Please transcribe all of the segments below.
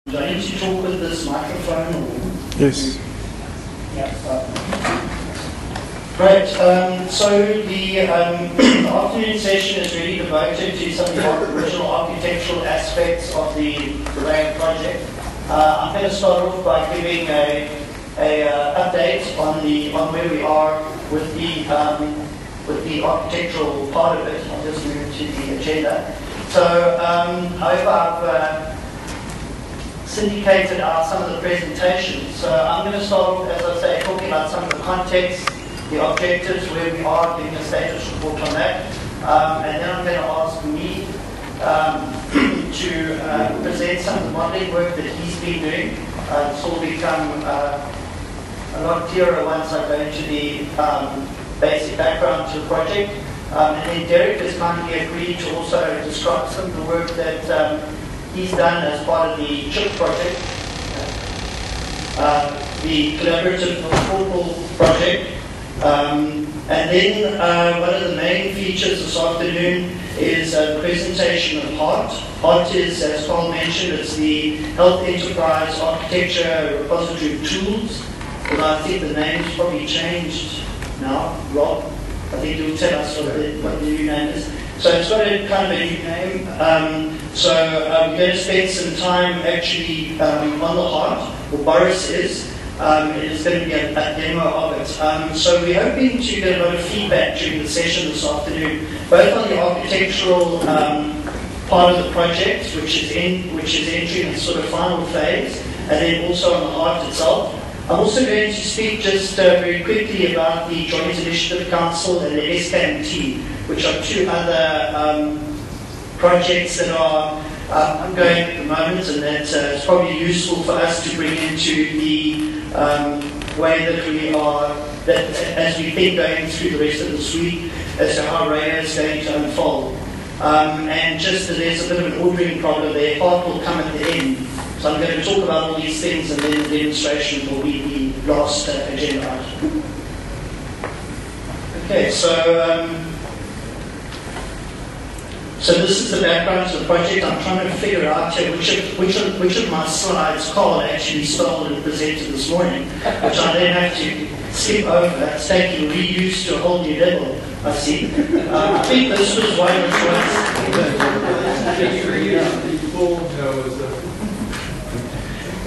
Do I need to talk with this microphone? Or? Yes. Yeah. Great. So the afternoon session is really devoted to some of the original architectural aspects of the RAIA project. I'm going to start off by giving a update on where we are with the architectural part of it. I'll just move to the agenda. So I've syndicated out some of the presentations. So I'm going to start off, as I say, talking about some of the context, the objectives, where we are, giving a status report on that. And then I'm going to ask me to present some of the modeling work that he's been doing. This will become a lot clearer once I go into the basic background to the project. And then Derek has kindly agreed to also describe some of the work that he's done as part of the CHIP project, the Collaborative Portal project. And then one of the main features this afternoon is a presentation of HEART. HEART is, as Carl mentioned, it's the Health Enterprise Architecture Repository of Tools. Although I think the name's probably changed now. Rob, I think you'll tell us what the new name is. So it's got a kind of a new name. We're going to spend some time actually on the HEART, or Boris is. It is going to be a demo of it. So we're hoping to get a lot of feedback during the session this afternoon, both on the architectural part of the project, which is entering the sort of final phase, and then also on the HEART itself. I'm also going to speak just very quickly about the Joint Initiative Council and the SKMT, which are two other projects that are ongoing at the moment, and that it's probably useful for us to bring into the way that we are, that as we think going through the rest of this week, as to how RAIA is going to unfold. And just that there's a bit of an ordering problem there, HEART will come at the end. So I'm going to talk about all these things, and then the demonstration will be the last agenda item. Okay, so this is the background to the project. I'm trying to figure out here which of my slides Carl actually stole and presented this morning, which I then have to skip over. It's taking reuse to a whole new level, I see. I think this was one which was...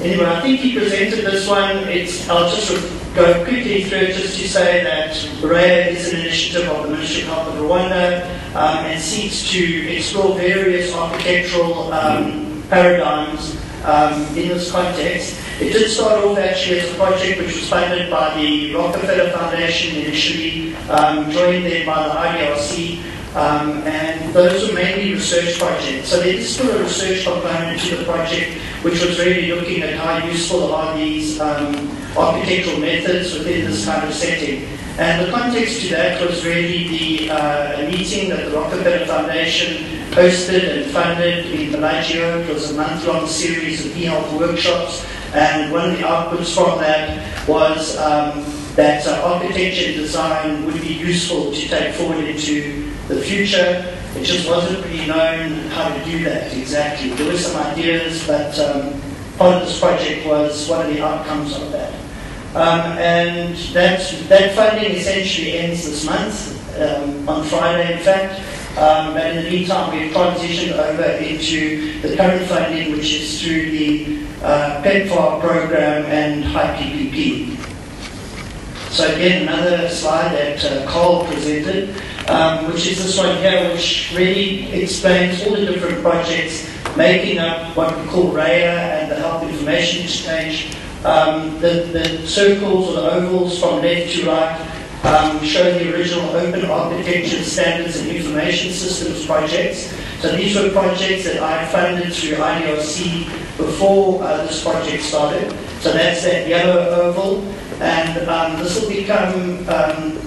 Anyway, I think he presented this one. I'll just go quickly through it just to say that RAIA is an initiative of the Ministry of Health of Rwanda and seeks to explore various architectural paradigms in this context. It did start off actually as a project which was funded by the Rockefeller Foundation initially, joined then by the IDRC, and those were mainly research projects. So there is still a research component to the project, which was really looking at how useful are these architectural methods within this kind of setting. And the context to that was really the meeting that the Rockefeller Foundation hosted and funded in Bellagio. It was a month-long series of e-health workshops, and one of the outputs from that was that architecture and design would be useful to take forward into the future. It just wasn't really known how to do that exactly. There were some ideas, but part of this project was one of the outcomes of that. And that funding essentially ends this month, on Friday in fact. But in the meantime, we've transitioned over into the current funding, which is through the PEPFAR program and HiPPP. So again, another slide that Carl presented, which is this one here, which really explains all the different projects making up what we call RAIA and the Health Information Exchange. The circles or the ovals from left to right show the original open architecture standards and information systems projects. So these were projects that I funded through IDRC before this project started. So that's that yellow oval. And this will become,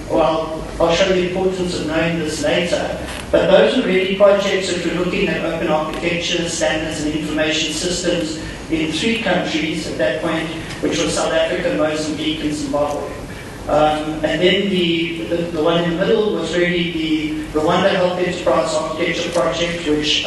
well, I'll show the importance of knowing this later, but those are really projects that we're looking at open architecture, standards and information systems in 3 countries at that point, which was South Africa, Mozambique and Zimbabwe. And then the one in the middle was really the Rwanda Health Enterprise Architecture Project, which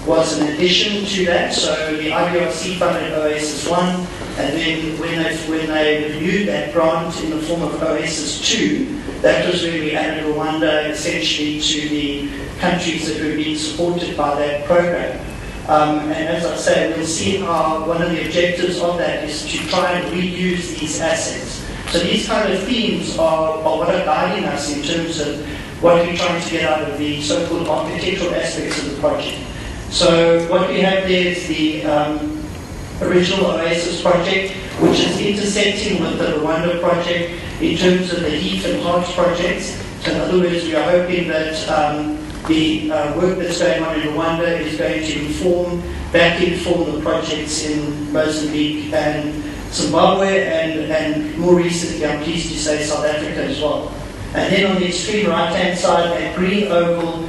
was an addition to that. So the IBRC funded Oasis 1, and then when they reviewed that grant in the form of Oasis 2, that was where we added Rwanda essentially to the countries that were being supported by that program. And as I say, we'll see how one of the objectives of that is to try and reuse these assets. So these kind of themes are what are guiding us in terms of what we're trying to get out of the so-called architectural aspects of the project. So what we have there is the original Oasis project, which is intersecting with the Rwanda project in terms of the heat and heart projects. So in other words, we are hoping that the work that's going on in Rwanda is going to back inform the projects in Mozambique and Zimbabwe, and more recently, I'm pleased to say, South Africa as well. And then on the extreme right-hand side, that green oval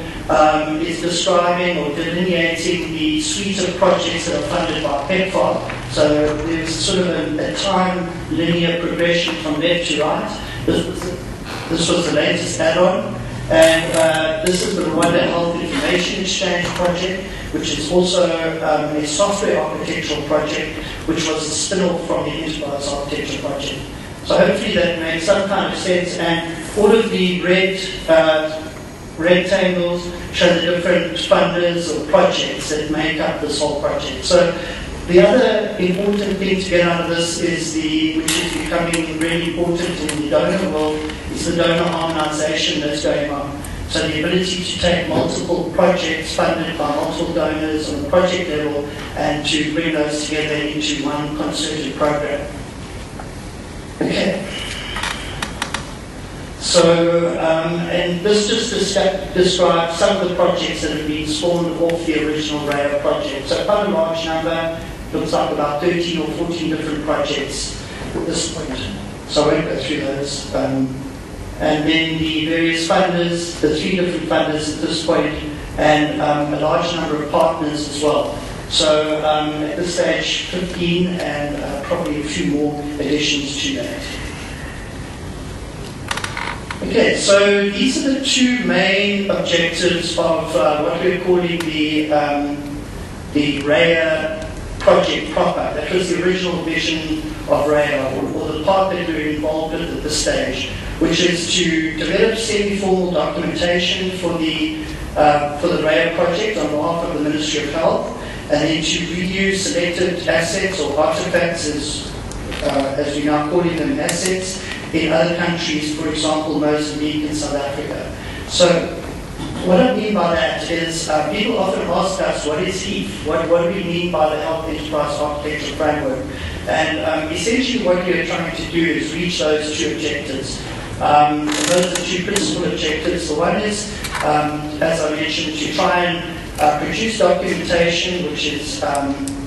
is describing or delineating the suite of projects that are funded by PEPFAR. So there's sort of a time linear progression from left to right. This was the latest add-on. And this is the Rwanda Health Information Exchange project, which is also a software architectural project, which was a spin-off from the enterprise architecture project. So hopefully that makes some kind of sense. And all of the red rectangles show the different funders or projects that make up this whole project. So the other important thing to get out of this is which is becoming really important in the donor world, is the donor harmonization that's going on. So the ability to take multiple projects funded by multiple donors on the project level and to bring those together into one concerted program. Okay. So, and this just describes some of the projects that have been spawned off the original RAIA project. So quite a large number, looks like about 13 or 14 different projects at this point. So I won't go through those. And then the various funders, the 3 different funders at this point, and a large number of partners as well. So at this stage, 15 and probably a few more additions to that. Okay, so these are the 2 main objectives of what we're calling the RAIA project proper. That was the original vision of RAIA, or the part that we were involved with at this stage, which is to develop semi-formal documentation for the RAIA project on behalf of the Ministry of Health, and then to reuse selected assets or artifacts, as we're now calling them, assets, in other countries, for example, Mozambique and South Africa. So what I mean by that is people often ask us, what is HEAF? What do we mean by the Health Enterprise Architecture Framework? And essentially what we are trying to do is reach those 2 objectives. Those are the 2 principal objectives. The one is, as I mentioned, to try and produce documentation, which is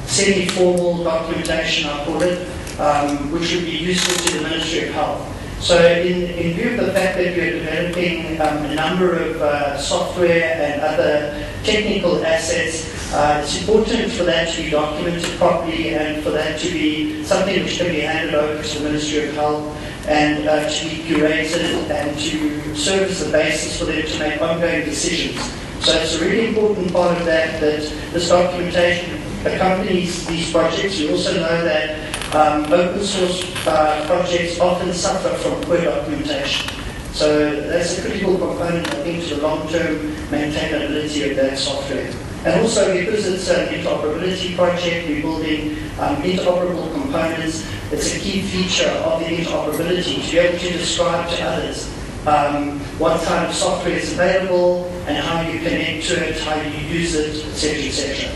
semi-formal documentation, I call it, which would be useful to the Ministry of Health. So in view of the fact that we're developing a number of software and other technical assets, it's important for that to be documented properly and for that to be something which can be handed over to the Ministry of Health and to be curated and to serve as the basis for them to make ongoing decisions. So it's a really important part of that this documentation accompanies these projects. We also know that open source projects often suffer from poor documentation. So that's a critical component, I think, to the long-term maintainability of that software. And also, because it's an interoperability project, we're building interoperable components. It's a key feature of the interoperability to be able to describe to others what kind of software is available and how you connect to it, how you use it, etc., etc.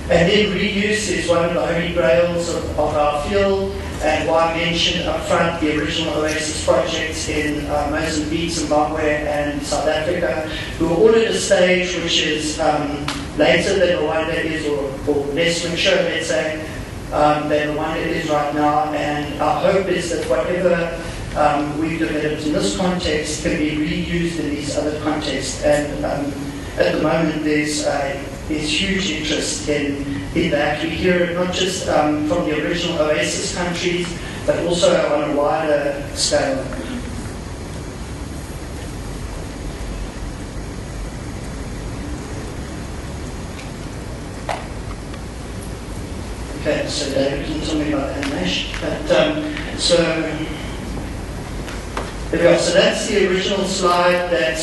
And then reuse is one of the holy grails of our field, and why I mentioned up front the original Oasis projects in Mozambique, Zimbabwe, and South Africa, who are all at a stage which is later than Rwanda is, or less mature, let's say, than Rwanda is right now. And our hope is that whatever we've developed in this context can be reused in these other contexts. And at the moment, there's huge interest in that. We hear it not just from the original Oasis countries, but also on a wider scale. Okay, so David can tell me about animation. But, so there we are. So that's the original slide that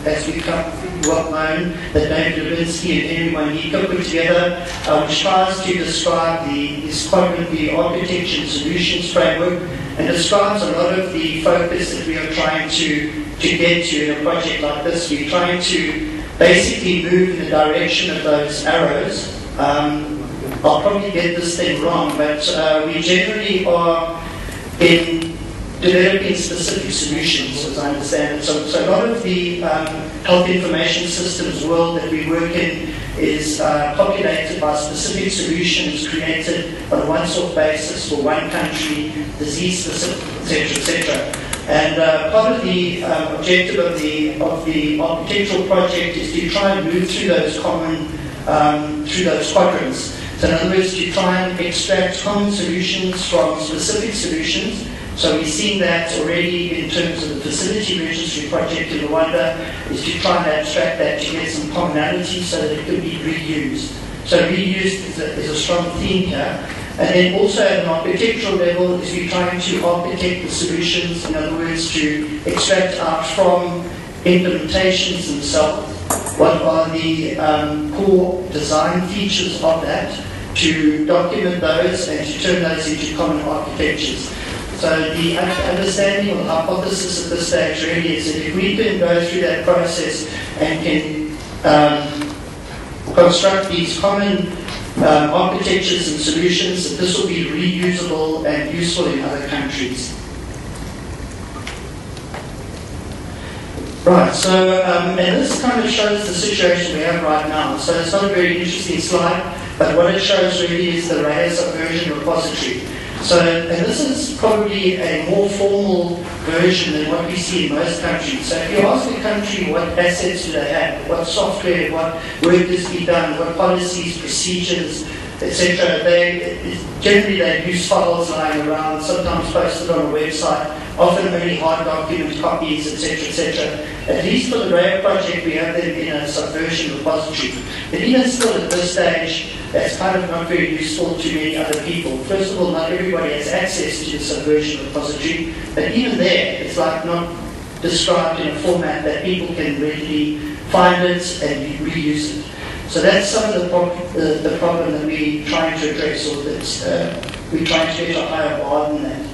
has become well known, that David Levinsky and Henry Monika put together, which tries to describe this quadrant, the architecture and solutions framework, and describes a lot of the focus that we are trying to get to in a project like this. We're trying to basically move in the direction of those arrows. I'll probably get this thing wrong, but we generally are in developing specific solutions, as I understand it. So a lot of the health information systems world that we work in is populated by specific solutions created on a once-off basis for one country, disease-specific, etc. And part of the objective of the architectural project is to try and move through those through those quadrants. So in other words, to try and extract common solutions from specific solutions. So we've seen that already in terms of the facility registry project in Rwanda, is to try and abstract that to get some commonality so that it could be reused. So reused is a strong theme here. And then also at an architectural level is we're trying to architect the solutions, in other words, to extract out from implementations themselves what are the core design features of that, to document those and to turn those into common architectures. So the understanding or hypothesis at this stage really is that if we can go through that process and can construct these common architectures and solutions, that this will be reusable and useful in other countries. Right, so, and this kind of shows the situation we have right now. So it's not a very interesting slide, but what it shows really is the RAIA Subversion repository. So, and this is probably a more formal version than what we see in most countries. So if you ask a country what assets do they have, what software, what work is to be done, what policies, procedures, etc., generally they use files lying around, sometimes posted on a website, often only hard document copies, etc., etc. At least for the RAIA project, we have them in a Subversion repository. But even still at this stage, that's kind of not very useful to many other people. First of all, not everybody has access to the Subversion repository, but even there, it's like not described in a format that people can readily find it and reuse it. So that's some of the problem that we're trying to address, or that we're trying to get a higher bar than that.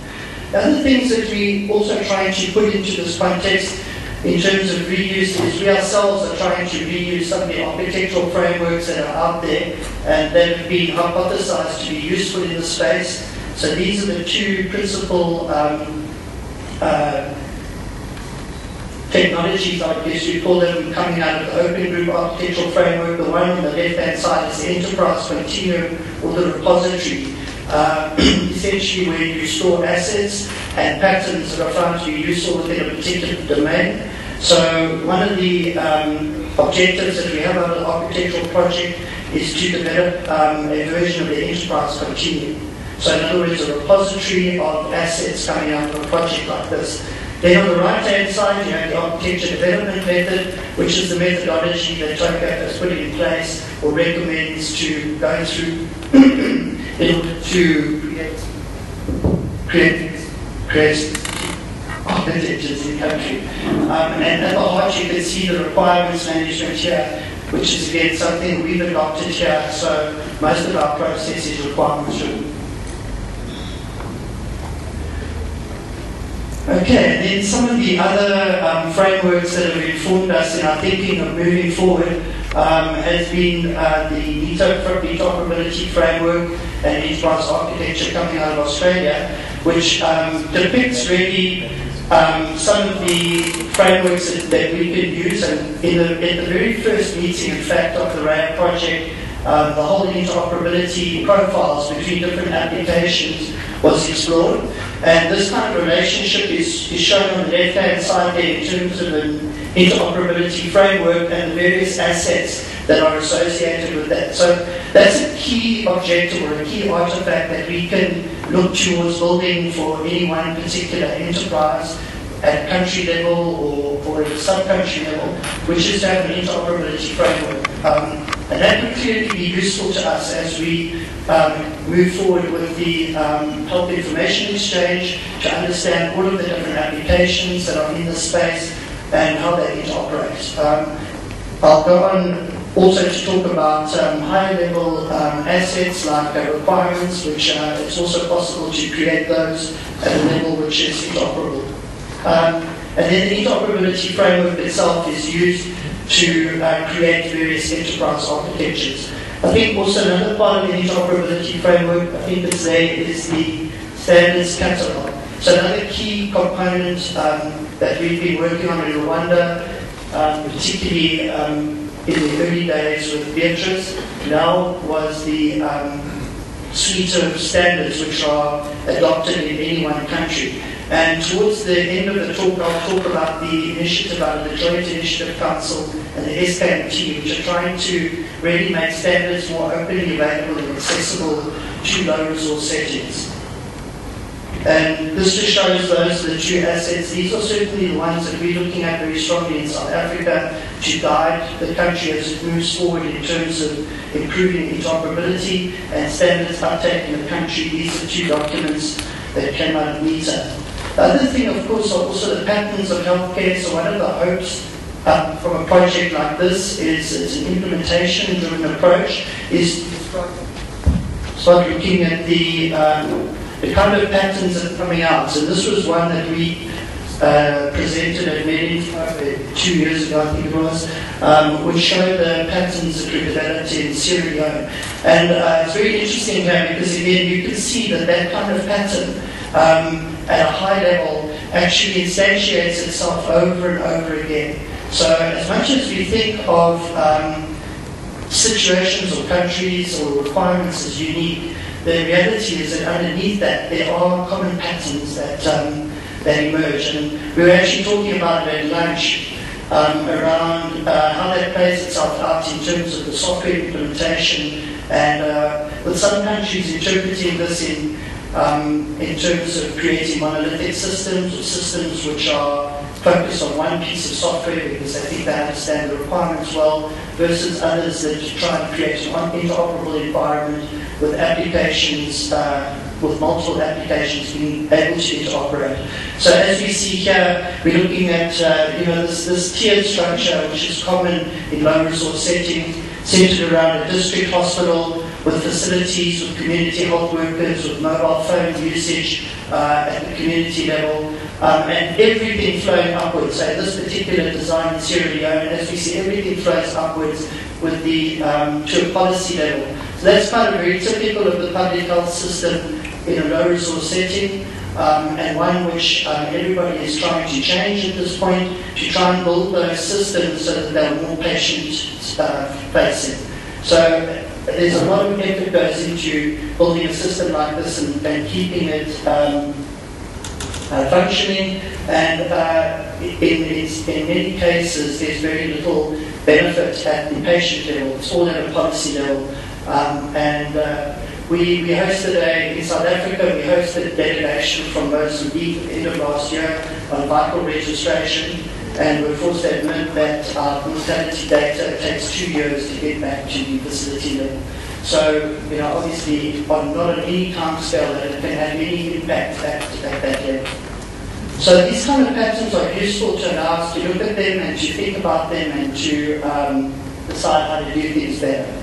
The other things that we also trying to put into this context in terms of reuse is we ourselves are trying to reuse some of the architectural frameworks that are out there and that have been hypothesized to be useful in the space. So these are the two principal technologies, I guess you call them, coming out of the Open Group Architectural Framework. The one on the left-hand side is the Enterprise Continuum, or the repository, essentially where you store assets and patterns that are found to be useful within a particular domain. So one of the objectives that we have out of the architectural project is to develop a version of the Enterprise Continuum. So in other words, a repository of assets coming out of a project like this. Then on the right-hand side, you have the architecture development method, which is the methodology that TOCAP has put in place or recommends to go through in order to create architectures in the country. And at the heart, you can see the requirements management here, which is again something we've adopted here. So most of our process is requirements driven. Okay, and then some of the other frameworks that have informed us in our thinking of moving forward has been the interoperability framework and enterprise architecture coming out of Australia, which depicts really some of the frameworks that we can use. And at the very first meeting, in fact, of the RAIA project, the whole interoperability profiles between different applications was explored. And this kind of relationship is shown on the left-hand side there in terms of an interoperability framework and the various assets that are associated with that. So that's a key objective or a key artifact that we can look towards building for any one particular enterprise at country level or at a sub-country level, which is to have an interoperability framework. And that would clearly be useful to us as we move forward with the health information exchange to understand all of the different applications that are in this space and how they interoperate. I'll go on also to talk about higher level assets like requirements, which it's also possible to create those at a level which is interoperable. And then the interoperability framework itself is used to create various enterprise architectures. I think also another part of the interoperability framework, I think it's there, is the standards catalog. So another key component that we've been working on in Rwanda, particularly in the early days with Beatrice, now was the suite of standards which are adopted in any one country. And towards the end of the talk, I'll talk about the initiative out of the Joint Initiative Council and the SKMT, which are trying to really make standards more openly available and accessible to low resource settings. And this just shows those are the two assets. These are certainly the ones that we're looking at very strongly in South Africa to guide the country as it moves forward in terms of improving interoperability and standards uptake in the country. These are two documents that came out of NITA. The other thing, of course, are also the patterns of healthcare. So one of the hopes from a project like this is it's an implementation-driven approach, is start looking at the kind of patterns that are coming out. So this was one that we presented at Medin 2 years ago, I think it was, which showed the patterns that were developed in Sierra Leone. And it's very interesting here because, again, you can see that that kind of pattern at a high level actually instantiates itself over and over again. So as much as we think of situations or countries or requirements as unique, the reality is that underneath that there are common patterns that emerge. And we were actually talking about it at lunch around how that plays itself out in terms of the software implementation, and with some countries interpreting this in terms of creating monolithic systems or systems which are focused on one piece of software because they think they understand the requirements well, versus others that try and create an interoperable environment with applications, with multiple applications being able to interoperate. So as we see here, we're looking at this tiered structure which is common in low resource settings, centered around a district hospital with facilities, with community health workers, with mobile phone usage at the community level, and everything flowing upwards. So this particular design in Sierra Leone, as we see, everything flows upwards with the to a policy level. So that's kind of very typical of the public health system in a low resource setting, and one which everybody is trying to change at this point, to try and build those systems so that they're more patient-facing. So there's a lot of effort goes into building a system like this and keeping it functioning, and in many cases there's very little benefit at the patient level. It's all at a policy level. We hosted in South Africa, we hosted a delegation from Mozambique at the end of last year on vital registration, and we're forced to admit that our mortality data takes 2 years to get back to the facility level. So, obviously, not on any time scale that it can have any impact at that level. So these kind of patterns are useful to allow us to look at them and to think about them and to decide how to do things better.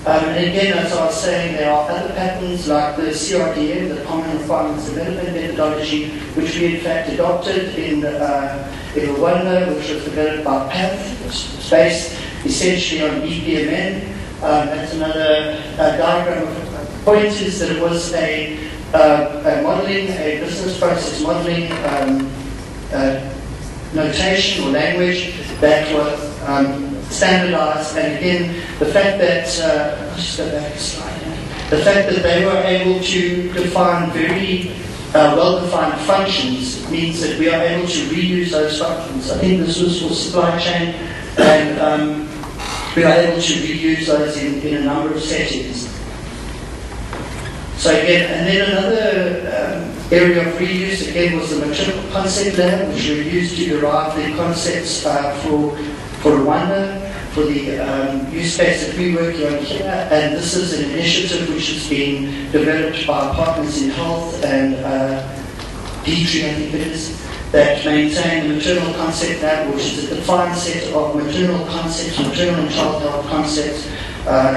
And again, as I was saying, there are other patterns like the CRDM, the Common Requirements Development Methodology, which we in fact adopted in Rwanda, which was developed by PATH. It's based essentially on BPMN. That's another diagram of pointers that it was a modeling, a business process modeling notation or language that was standardized. And again, the fact that I'll just go back a slide here. The fact that they were able to define very well-defined functions means that we are able to reuse those functions. I think this was for supply chain, and we are able to reuse those in a number of settings. So again, and then another area of reuse again was the Matric Concept Lab, which we used to derive the concepts for Rwanda. for the use case that we're working on here, and this is an initiative which has been developed by partners in health and Petrie, I think it is, that maintain the maternal concept lab, which is a defined set of maternal concepts, maternal and child health concepts,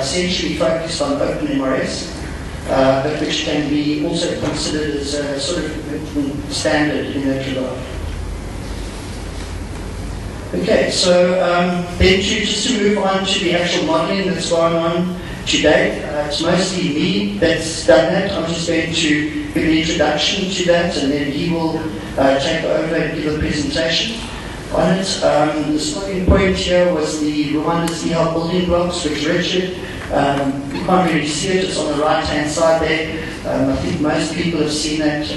essentially focused on open MRS, but which can be also considered as a sort of standard in that regard. Okay, so then just to move on to the actual modelling that's going on today. It's mostly me that's done that. I'm just going to give an introduction to that, and then he will take over and give a presentation on it. The starting point here was the Rwanda's e-health building blocks, which Richard, you can't really see it, it's on the right-hand side there. I think most people have seen that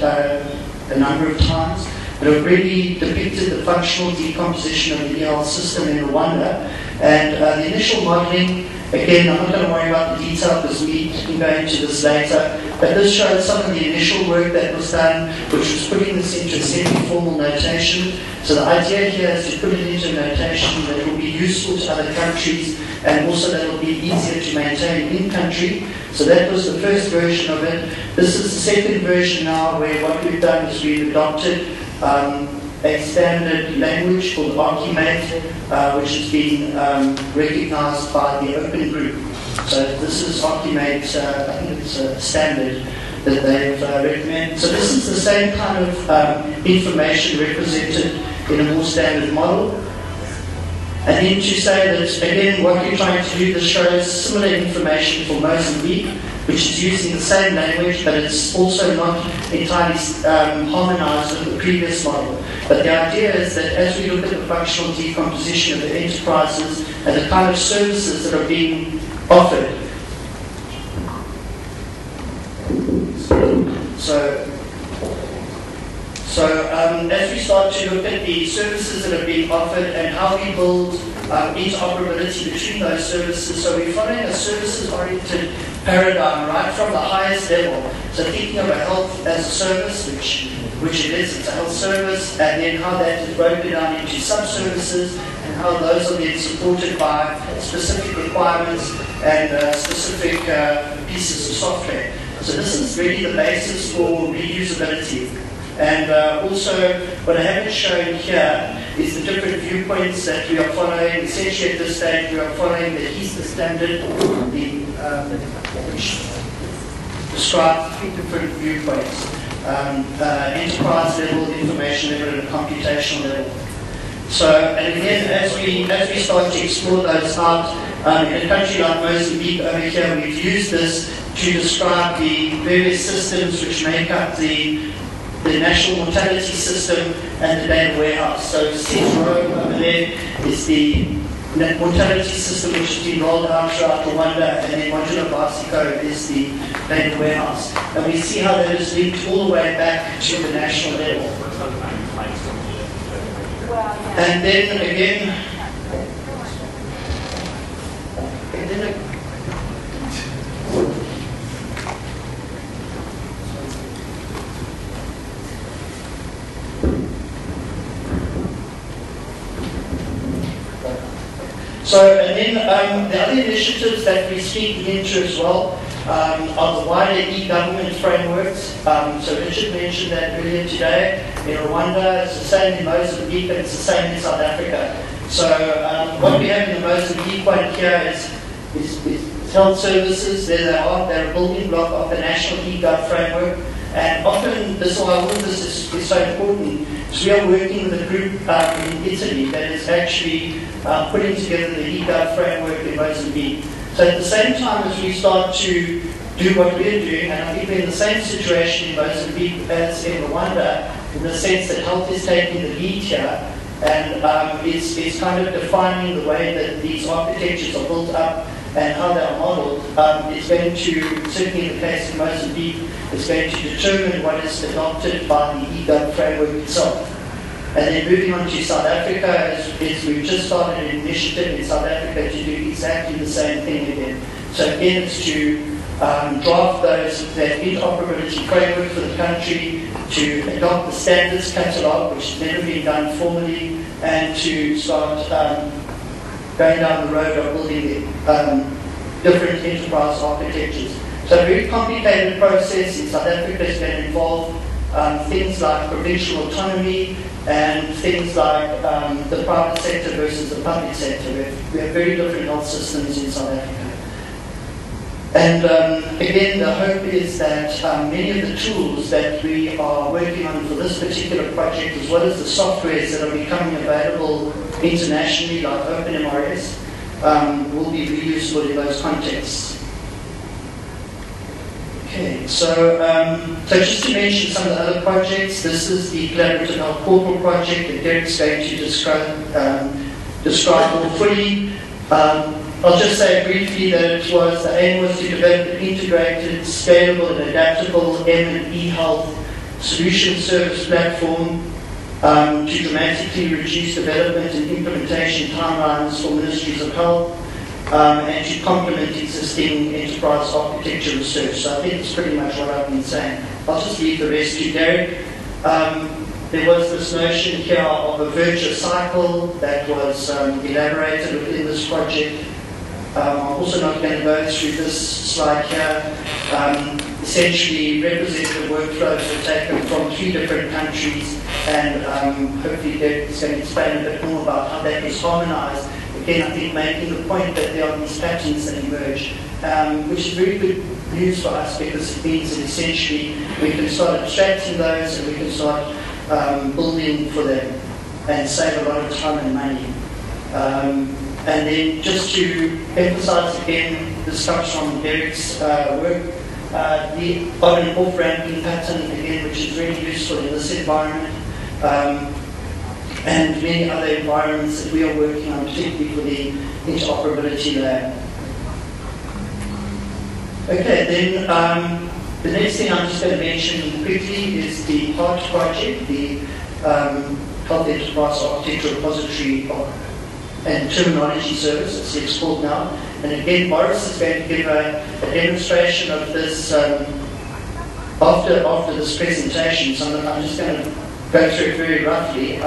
a number of times. But it really depicted the functional decomposition of the e-health system in Rwanda. And the initial modelling, again, I'm not going to worry about the detail because we can go into this later, but this shows some of the initial work that was done, which was putting this into a semi-formal notation. So the idea here is to put it into a notation that will be useful to other countries and also that will be easier to maintain in-country. So that was the first version of it. This is the second version now, where what we've done is we've adopted a standard language called Archimate, which has been recognized by the Open Group. So this is Archimate, I think it's a standard that they've recommended. So this is the same kind of information represented in a more standard model. And then to say that, again, what we're trying to do, this shows similar information for Mozambique, which is using the same language, but it's also not entirely harmonized with the previous model. But the idea is that as we look at the functional decomposition of the enterprises and the kind of services that are being offered, So as we start to look at the services that are being offered and how we build interoperability between those services, so we're following a services-oriented paradigm right from the highest level. So thinking of a health as a service, which it is, it's a health service, and then how that is broken down into sub-services and how those are then supported by specific requirements and specific pieces of software. So this is really the basis for reusability. And also, what I haven't shown here is the different viewpoints that we are following. Essentially, at this stage, we are following the HESA standard, which describes three different viewpoints: enterprise level, information level, and computational level. So, and again, as we start to explore those out, in a country like Mozambique over here, we've used this to describe the various systems which make up the national mortality system and the data warehouse. So CISRO over there is the mortality system which has been rolled out throughout Rwanda, and then Modular Basico is the data warehouse. And we see how that is linked all the way back to the national level. And then again, the other initiatives that we're speaking into as well are the wider e-government frameworks. So Richard mentioned that earlier today. In Rwanda, it's the same in Mozambique, and it's the same in South Africa. So what we have in the Mozambique one here is health services. There they are. They're a building block of the national e-gov framework. And often, this is why all of this is so important. So we are working with a group in Italy that is actually putting together the e-gov framework in Mozambique. So at the same time as we start to do what we're doing, and I think we're in the same situation in Mozambique as in Rwanda, in the sense that health is taking the lead here, and it's kind of defining the way that these architectures are built up and how they are modeled. It's going to, certainly in the case of Mozambique, it's going to determine what is adopted by the e-gov framework itself. And then moving on to South Africa, is we've just started an initiative in South Africa to do exactly the same thing again. So again, it's to draft that interoperability framework for the country, to adopt the standards catalogue, which has never been done formally, and to start going down the road of building different enterprise architectures. So a very complicated process in South Africa is going to involve things like provincial autonomy and things like the private sector versus the public sector. We have very different health systems in South Africa. And again, the hope is that many of the tools that we are working on for this particular project, as well as the softwares that are becoming available internationally, like OpenMRS, will be reusable in those contexts. Okay, so just to mention some of the other projects, this is the Collaborative Health Portal project that Derek's going to describe more fully. I'll just say briefly that the aim was to develop an integrated, scalable and adaptable M&E health solution service platform to dramatically reduce development and implementation timelines for ministries of health and to complement existing enterprise architecture research. So I think it's pretty much what I've been saying. I'll just leave the rest to Derek. There was this notion here of a virtuous cycle that was elaborated within this project. I'm also not going to go through this slide here. Essentially, representative workflows were taken from 3 different countries, and hopefully Derek is going to explain a bit more about how that is harmonized. Again, I think making the point that there are these patterns that emerge, which is very good news for us because it means that essentially we can start abstracting those and we can start building for them and save a lot of time and money. And then just to emphasize again, this comes from Derek's work, the on and off ramping pattern again, which is really useful in this environment, and many other environments that we are working on, particularly for the interoperability lab. Okay, then the next thing I'm just going to mention quickly is the HEART project, the Health Enterprise Architecture Repository and Terminology Service, it's called now. And again, Boris is going to give a demonstration of this after this presentation, so I'm just going to go through it very roughly.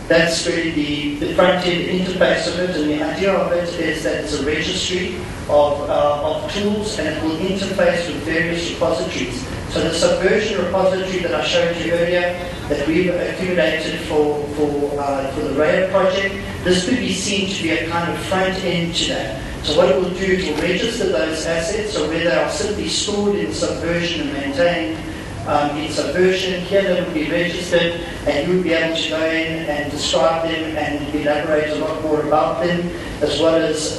That's really the front-end interface of it, and the idea of it is that it's a registry of tools, and it will interface with various repositories. So the Subversion repository that I showed you earlier, that we've accumulated for the RAIA project, this could be seen to be a kind of front end to that. So what it will do, it will register those assets, so where they are simply stored in Subversion and maintained in Subversion, here they will be registered, and you will be able to go in and describe them and elaborate a lot more about them, as well as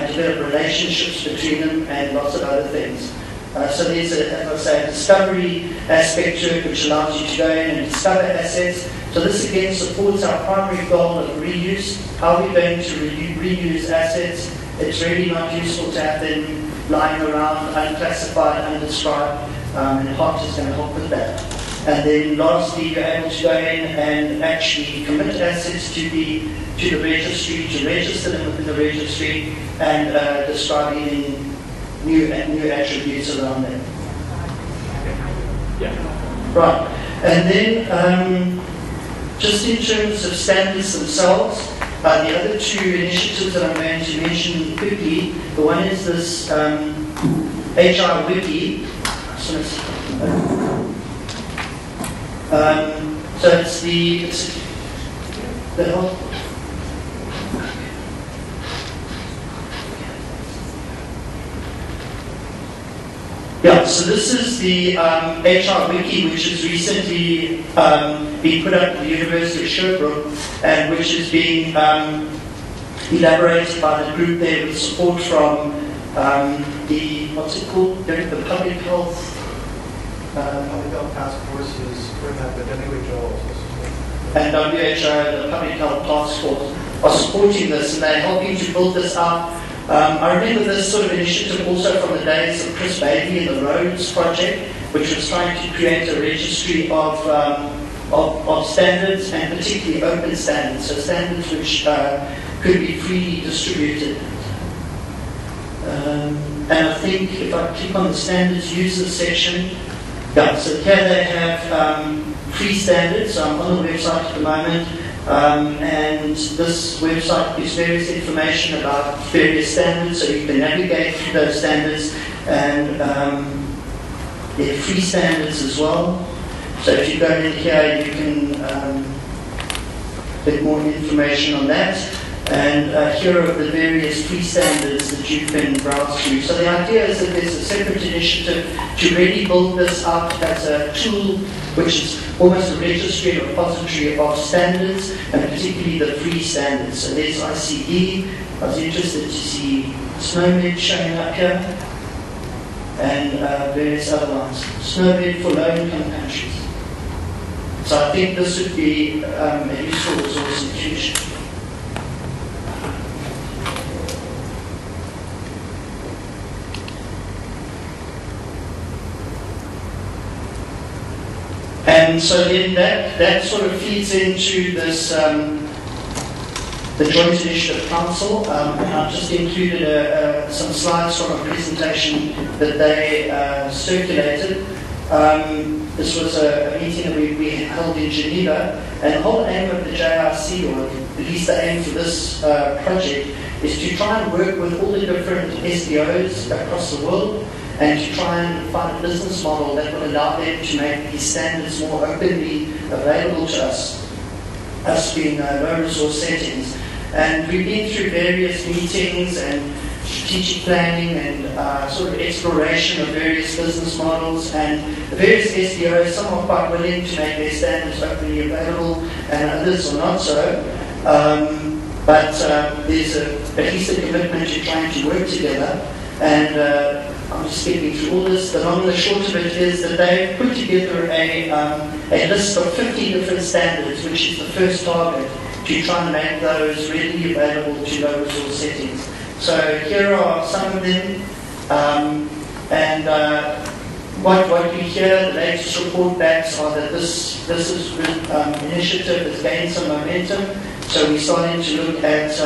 develop relationships between them and lots of other things. So there's, as I say, a discovery aspect to it, which allows you to go in and discover assets. So this again supports our primary goal of reuse. How are we going to reuse assets? It's really not useful to have them lying around unclassified, undescribed, and HEART is going to help with that. And then lastly, you're able to go in and actually commit assets to the registry, to register them within the registry, and describe in new attributes around them. Yeah. Right. And then just in terms of standards themselves, the other 2 initiatives that I'm going to mention quickly, the one is this HR Wiki. So it's the health. Yeah, so this is the HR Wiki, which has recently been put up at the University of Sherbrooke, and which is being elaborated by the group there with support from the, what's it called? The Public Health Task Force is for that, but WHO and WHO, the Public Health Task Force, are supporting this, and they're helping to build this up. I remember this sort of initiative also from the days of Chris Bailey and the Rhodes Project, which was trying to create a registry of standards, and particularly open standards, so standards which could be freely distributed. And I think if I click on the standards users section, yeah, so here they have free standards. So I'm on the website at the moment. And this website gives various information about various standards, so you can navigate through those standards, and there are free standards as well. So if you go in here, you can get more information on that. And here are the various free standards that you can browse through. So the idea is that there's a separate initiative to really build this out as a tool which is almost a registry, a repository of standards, and particularly the free standards. So there's ICD. I was interested to see SNOMED showing up here, and various other ones. SNOMED for low-income countries. So I think this would be a useful resource in the future. And so then that sort of feeds into this, the Joint Initiative Council. And I've just included some slides from a presentation that they circulated. This was a meeting that we held in Geneva, and the whole aim of the JRC, or at least the aim for this project, is to try and work with all the different SDOs across the world, and to try and find a business model that will allow them to make these standards more openly available to us being low-resource settings. And we've been through various meetings and strategic planning and sort of exploration of various business models, and the various SDOs, some are quite willing to make their standards openly available, and others are not so. But there's at least a commitment to trying to work together. And I'm just skipping through all this. The long and the short of it is that they've put together a list of 50 different standards, which is the first target, to try and make those readily available to low resource settings. So here are some of them, what we hear, the latest report backs are that this initiative has gained some momentum. So we're starting to look at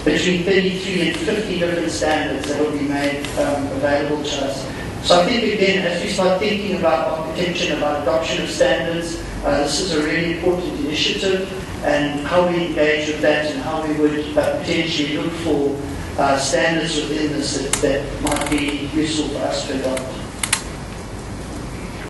between 33 and 50 different standards that will be made available to us. So I think, again, as we start thinking about architecture and about adoption of standards, this is a really important initiative, and how we engage with that and how we would potentially look for standards within this that might be useful for us to adopt.